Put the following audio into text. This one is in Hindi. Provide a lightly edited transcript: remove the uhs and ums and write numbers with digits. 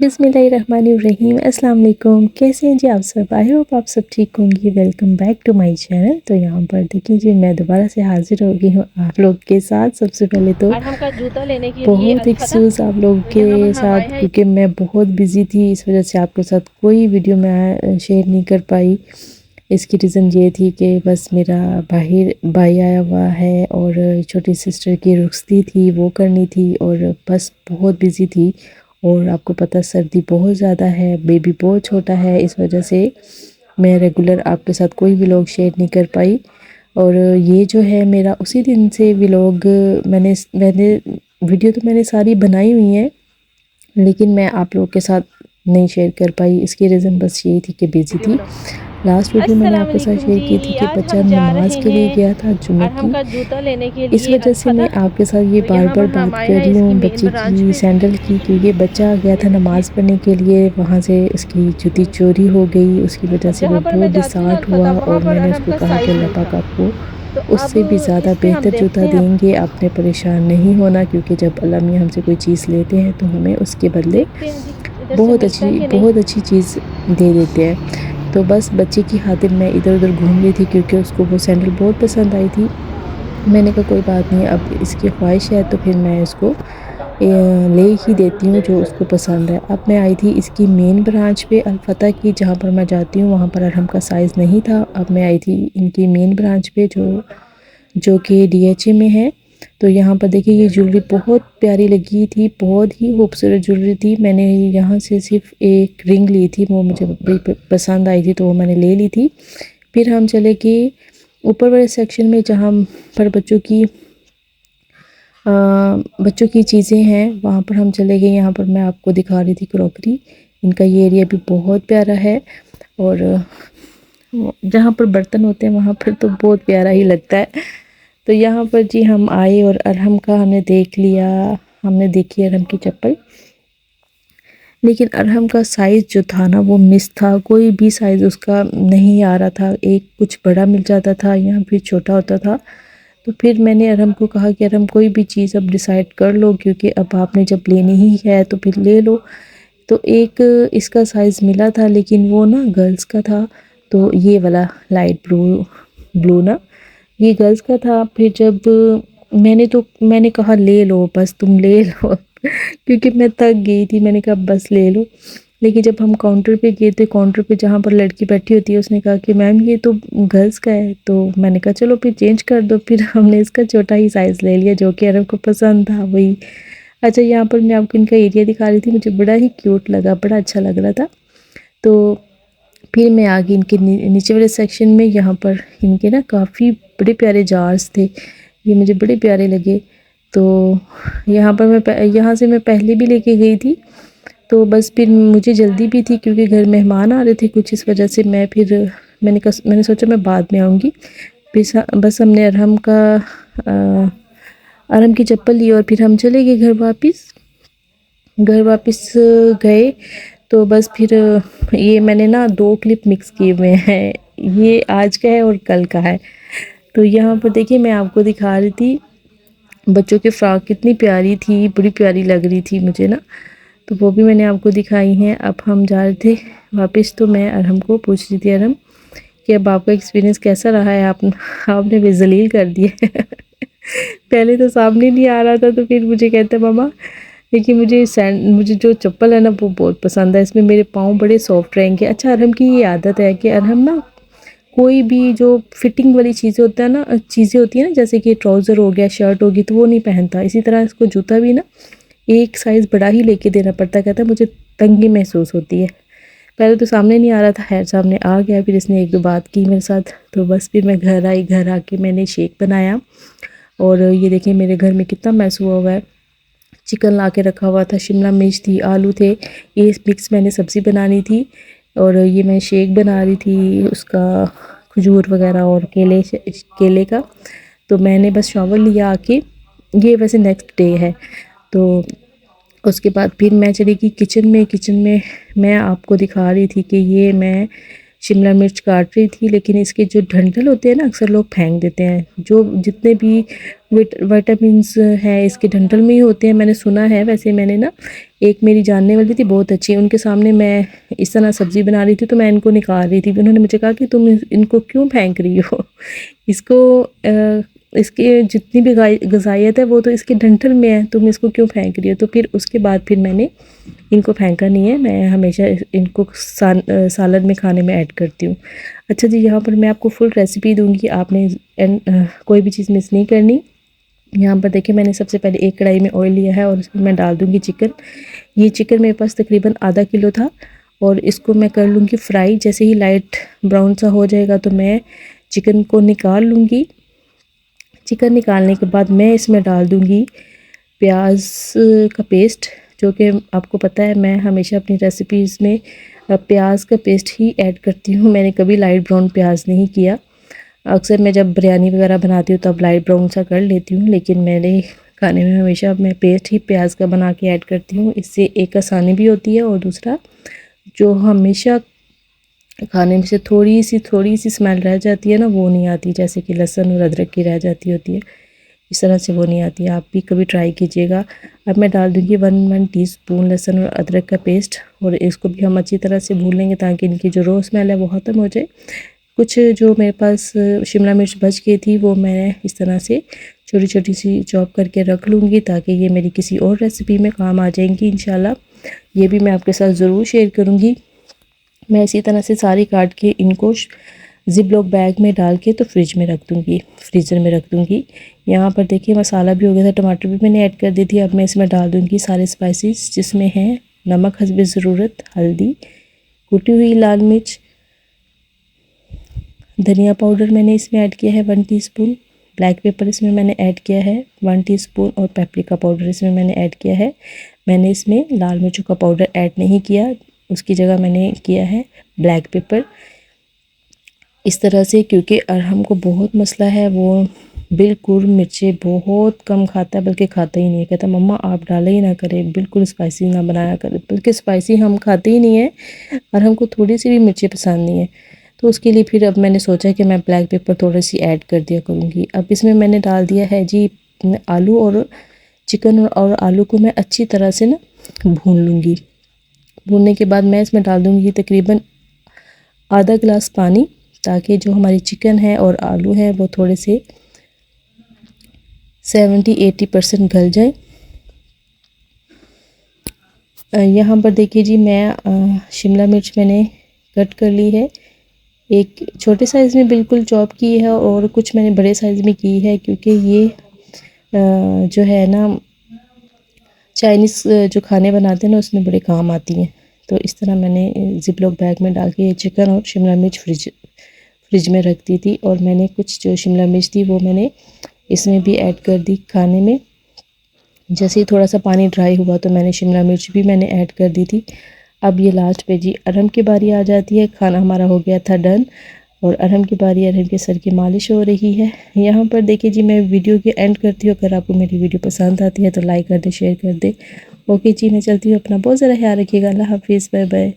बिस्मिल्लाहिर्रहमानिर्रहीम। अस्सलाम वालेकुम। कैसे हैं जी आप सब? आई होप आप सब ठीक होंगे। Welcome back to my channel. तो यहाँ पर देखिए जी, मैं दोबारा से हाजिर हो गई हूँ आप लोग के साथ। सबसे पहले तो अरहम का जूता लेने के लिए बहुत अलफता। एक्सक्यूज़ आप लोगों तो यहाँ पर के हम आए साथ, हैं। क्योंकि मैं बहुत बिज़ी थी, इस वजह से आपके साथ कोई वीडियो मैं शेयर नहीं कर पाई। इसकी रीज़न ये थी कि बस मेरा भाई आया हुआ है और छोटी सिस्टर की रुखसती थी, वो करनी थी और बस बहुत बिज़ी थी। और आपको पता सर्दी बहुत ज़्यादा है, बेबी बहुत छोटा है, इस वजह से मैं रेगुलर आपके साथ कोई व्लॉग शेयर नहीं कर पाई। और ये जो है मेरा उसी दिन से व्लॉग, मैंने मैंने वीडियो तो मैंने सारी बनाई हुई हैं, लेकिन मैं आप लोगों के साथ नहीं शेयर कर पाई। इसकी रीज़न बस यही थी कि बिज़ी वीडियो थी। बनाओ। लास्ट वीडियो मैंने अस्सलाम आपके साथ वालेकुम शेयर जी। की थी कि आज बच्चा हम जा नमाज रहे के लिए हैं गया था जुमे अरहम की। का जूता लेने के इस लिए वजह से अलफता। मैं आपके साथ ये तो बार यहाँ बार पर हम बात आए कर हैं रही इसकी हूँ मेन बच्चे ब्रांच की पे। सैंडल की, क्योंकि बच्चा गया ये था देखिए, नमाज़ पढ़ने के लिए, वहाँ से उसकी जूती चोरी हो गई। उसकी वजह से वो जहाँ पर बहुत मैं जाती हूँ ना डिसहार्ट अलफता, हुआ वहाँ और पर मैंने अरहम उसको का कहा कि साइज अल्लाह नहीं पाक था। आपको तो अब उससे भी ज़्यादा इस पे हम बेहतर देखते जूता हैं। देंगे। आपने परेशान नहीं होना, क्योंकि जब अल्लाह मियाँ हमसे कोई चीज़ लेते हैं तो हमें उसके बदले देखते हैं जी इधर से मिलता है कि नहीं। बहुत अच्छी चीज़ दे देते हैं। तो बस बच्चे की खातिर मैं इधर उधर घूम रही थी, क्योंकि उसको वो सैंडल बहुत पसंद आई थी। मैंने कहा कोई बात नहीं, अब इसकी ख्वाहिश है तो फिर मैं इसको ले ही देती हूँ जो उसको पसंद है। अब मैं आई थी इसकी मेन ब्रांच पे अलफता की, जहाँ पर मैं जाती हूँ वहाँ पर अरहम का साइज़ नहीं था। अब मैं आई थी इनकी मेन ब्रांच पे जो जो कि डीएचए में है। तो यहाँ पर देखिए ये ज्वेलरी बहुत प्यारी लगी थी, बहुत ही खूबसूरत ज्वेलरी थी। मैंने यहाँ से सिर्फ एक रिंग ली थी, वो मुझे बड़ी पसंद आई थी तो वो मैंने ले ली थी। फिर हम चले गए ऊपर वाले सेक्शन में, जहाँ पर बच्चों की चीज़ें हैं, वहाँ पर हम चले गए। यहाँ पर मैं आपको दिखा रही थी क्रॉकरी। इनका ये एरिया भी बहुत प्यारा है और जहाँ पर बर्तन होते हैं वहाँ पर तो बहुत प्यारा ही लगता है। तो यहाँ पर जी हम आए और अरहम का हमने देख लिया। हमने देखी अरहम की चप्पल, लेकिन अरहम का साइज़ जो था ना वो मिस था। कोई भी साइज़ उसका नहीं आ रहा था। एक कुछ बड़ा मिल जाता था या फिर छोटा होता था। तो फिर मैंने अरहम को कहा कि अरहम कोई भी चीज़ अब डिसाइड कर लो, क्योंकि अब आपने जब लेनी ही है तो फिर ले लो। तो एक इसका साइज़ मिला था, लेकिन वो ना गर्ल्स का था। तो ये वाला लाइट ब्लू ब्लू ना, ये गर्ल्स का था। फिर जब मैंने कहा ले लो, बस तुम ले लो क्योंकि मैं थक गई थी। मैंने कहा बस ले लो। लेकिन जब हम काउंटर पे गए तो काउंटर पे जहाँ पर लड़की बैठी होती है, उसने कहा कि मैम ये तो गर्ल्स का है। तो मैंने कहा चलो फिर चेंज कर दो। फिर हमने इसका छोटा ही साइज़ ले लिया जो कि अरब को पसंद था वही। अच्छा, यहाँ पर मैं आपको इनका एरिया दिखा रही थी, मुझे बड़ा ही क्यूट लगा, बड़ा अच्छा लग रहा था। तो फिर मैं आ गई इनके नीचे वाले सेक्शन में। यहाँ पर इनके ना काफ़ी बड़े प्यारे जार्स थे, ये मुझे बड़े प्यारे लगे। तो यहाँ पर यहाँ से मैं पहले भी लेके गई थी। तो बस फिर मुझे जल्दी भी थी, क्योंकि घर मेहमान आ रहे थे कुछ, इस वजह से मैंने सोचा मैं बाद में आऊँगी। बस हमने अरहम की चप्पल ली और फिर हम चले गए घर वापस गए। तो बस फिर ये मैंने ना 2 क्लिप मिक्स किए हुए हैं, ये आज का है और कल का है। तो यहाँ पर देखिए मैं आपको दिखा रही थी बच्चों की फ़्रॉक कितनी प्यारी थी, बड़ी प्यारी लग रही थी मुझे ना। तो वो भी मैंने आपको दिखाई हैं। अब हम जा रहे थे वापस, तो मैं अरहम को पूछ रही थी, अरहम कि अब आपका एक्सपीरियंस कैसा रहा है? आपने भी जलील कर दिया पहले तो सामने नहीं आ रहा था, तो फिर मुझे कहता है मम्मा देखिए मुझे जो चप्पल है ना वो बहुत पसंद है, इसमें मेरे पाँव बड़े सॉफ्ट रहेंगे। अच्छा, अरहम की ये आदत है कि अरहम ना कोई भी जो फिटिंग वाली चीज़ें होती हैं ना, जैसे कि ट्राउज़र हो गया, शर्ट होगी, तो वो नहीं पहनता। इसी तरह इसको जूता भी ना एक साइज़ बड़ा ही लेके देना पड़ता है। कहता है मुझे तंगी महसूस होती है। पहले तो सामने नहीं आ रहा था, खैर सामने आ गया। फिर इसने 1-2 बात की मेरे साथ, तो बस फिर मैं घर आई। घर आके मैंने शेक बनाया और ये देखिए मेरे घर में कितना मैस हुआ है। चिकन ला के रखा हुआ था, शिमला मिर्च थी, आलू थे, ये मिक्स मैंने सब्ज़ी बनानी थी। और ये मैं शेक बना रही थी उसका, खजूर वगैरह और केले का। तो मैंने बस शॉवर लिया आके, ये वैसे नेक्स्ट डे है। तो उसके बाद फिर मैं चली गई किचन में मैं आपको दिखा रही थी कि ये मैं शिमला मिर्च काट रही थी, लेकिन इसके जो डंठल होते हैं ना अक्सर लोग फेंक देते हैं। जो जितने भी विटामिन्स हैं इसके डंठल में ही होते हैं, मैंने सुना है। वैसे मैंने ना, एक मेरी जानने वाली थी बहुत अच्छी, उनके सामने मैं इस तरह सब्ज़ी बना रही थी तो मैं इनको निकाल रही थी। उन्होंने मुझे कहा कि तुम इनको क्यों फेंक रही हो, इसको इसके जितनी भी गज़ाइयत है वो तो इसके डंठल में है, तुम इसको क्यों फेंक रही हो। तो फिर उसके बाद फिर मैंने इनको फेंका नहीं है, मैं हमेशा इनको सालन में खाने में ऐड करती हूँ। अच्छा जी, यहाँ पर मैं आपको फुल रेसिपी दूँगी, आपने कोई भी चीज़ मिस नहीं करनी। यहाँ पर देखिए मैंने सबसे पहले एक कढ़ाई में ऑयल लिया है और उसमें मैं डाल दूँगी चिकन। ये चिकन मेरे पास तकरीबन आधा किलो था और इसको मैं कर लूँगी फ्राई। जैसे ही लाइट ब्राउन सा हो जाएगा तो मैं चिकन को निकाल लूँगी। चिकन निकालने के बाद मैं इसमें डाल दूँगी प्याज का पेस्ट, जो कि आपको पता है मैं हमेशा अपनी रेसिपीज़ में प्याज का पेस्ट ही ऐड करती हूँ। मैंने कभी लाइट ब्राउन प्याज नहीं किया। अक्सर मैं जब बिरयानी वगैरह बनाती हूँ तब लाइट ब्राउन सा कर लेती हूँ, लेकिन मेरे खाने में हमेशा मैं पेस्ट ही प्याज का बना के ऐड करती हूँ। इससे एक आसानी भी होती है और दूसरा जो हमेशा खाने में से थोड़ी सी स्मेल रह जाती है ना, वो नहीं आती, जैसे कि लहसुन और अदरक की रह जाती होती है, इस तरह से वो नहीं आती है। आप भी कभी ट्राई कीजिएगा। अब मैं डाल दूँगी 1 टीस्पून लहसुन और अदरक का पेस्ट और इसको भी हम अच्छी तरह से भून लेंगे ताकि इनकी जो रो स्मेल है वो ख़त्म हो जाए। कुछ जो मेरे पास शिमला मिर्च बच गई थी वो मैं इस तरह से छोटी छोटी सी चॉप करके रख लूँगी ताकि ये मेरी किसी और रेसिपी में काम आ जाएंगी इंशाल्लाह। ये भी मैं आपके साथ ज़रूर शेयर करूँगी। मैं इसी तरह से सारी काट के इनको ज़िप लॉक बैग में डाल के तो फ्रीज़र में रख दूँगी। यहाँ पर देखिए मसाला भी हो गया था, टमाटर भी मैंने ऐड कर दी थी। अब मैं इसमें डाल दूँगी सारे स्पाइसेस, जिसमें है नमक हस्बे ज़रूरत, हल्दी, कुटी हुई लाल मिर्च, धनिया पाउडर मैंने इसमें ऐड किया है 1 टीस्पून, ब्लैक पेपर इसमें मैंने ऐड किया है 1 टीस्पून और पेपरिका पाउडर इसमें मैंने ऐड किया है। मैंने इसमें लाल मिर्चों का पाउडर ऐड नहीं किया, उसकी जगह मैंने किया है ब्लैक पेपर। इस तरह से, क्योंकि अरहम को बहुत मसला है, वो बिल्कुल मिर्चें बहुत कम खाता है, बल्कि खाता ही नहीं है। कहता मम्मा आप डाला ही ना करें, बिल्कुल स्पाइसी ना बनाया करें, बल्कि स्पाइसी हम खाते ही नहीं है और हमको थोड़ी सी भी मिर्चें पसंद नहीं है। तो उसके लिए फिर अब मैंने सोचा कि मैं ब्लैक पेपर थोड़ी सी ऐड कर दिया करूँगी। अब इसमें मैंने डाल दिया है जी आलू, और चिकन और आलू को मैं अच्छी तरह से ना भून लूँगी। भूनने के बाद मैं इसमें डाल दूँगी तकरीबन आधा गिलास पानी, ताकि जो हमारी चिकन है और आलू है वो थोड़े से 70-80% गल जाए। यहाँ पर देखिए जी मैं शिमला मिर्च मैंने कट कर ली है, एक छोटे साइज़ में बिल्कुल चॉप की है और कुछ मैंने बड़े साइज़ में की है, क्योंकि ये जो है ना चाइनीज़ जो खाने बनाते हैं ना उसमें बड़े काम आती हैं। तो इस तरह मैंने ज़िप लॉक बैग में डाल के चिकन और शिमला मिर्च फ्रिज में रख दी थी, और मैंने कुछ जो शिमला मिर्च थी वो मैंने इसमें भी ऐड कर दी खाने में। जैसे ही थोड़ा सा पानी ड्राई हुआ तो मैंने शिमला मिर्च भी मैंने ऐड कर दी थी। अब ये लास्ट पे जी अरहम की बारी आ जाती है। खाना हमारा हो गया था डन और अरहम की बारी, अरहम के सर की मालिश हो रही है। यहाँ पर देखिए जी मैं वीडियो के एंड करती हूँ। अगर आपको मेरी वीडियो पसंद आती है तो लाइक कर दे, शेयर कर दे। ओके जी, मैं चलती हूँ, अपना बहुत ज़्यादा ख्याल रखिएगा। अल्लाह हाफिज़, बाय बाय।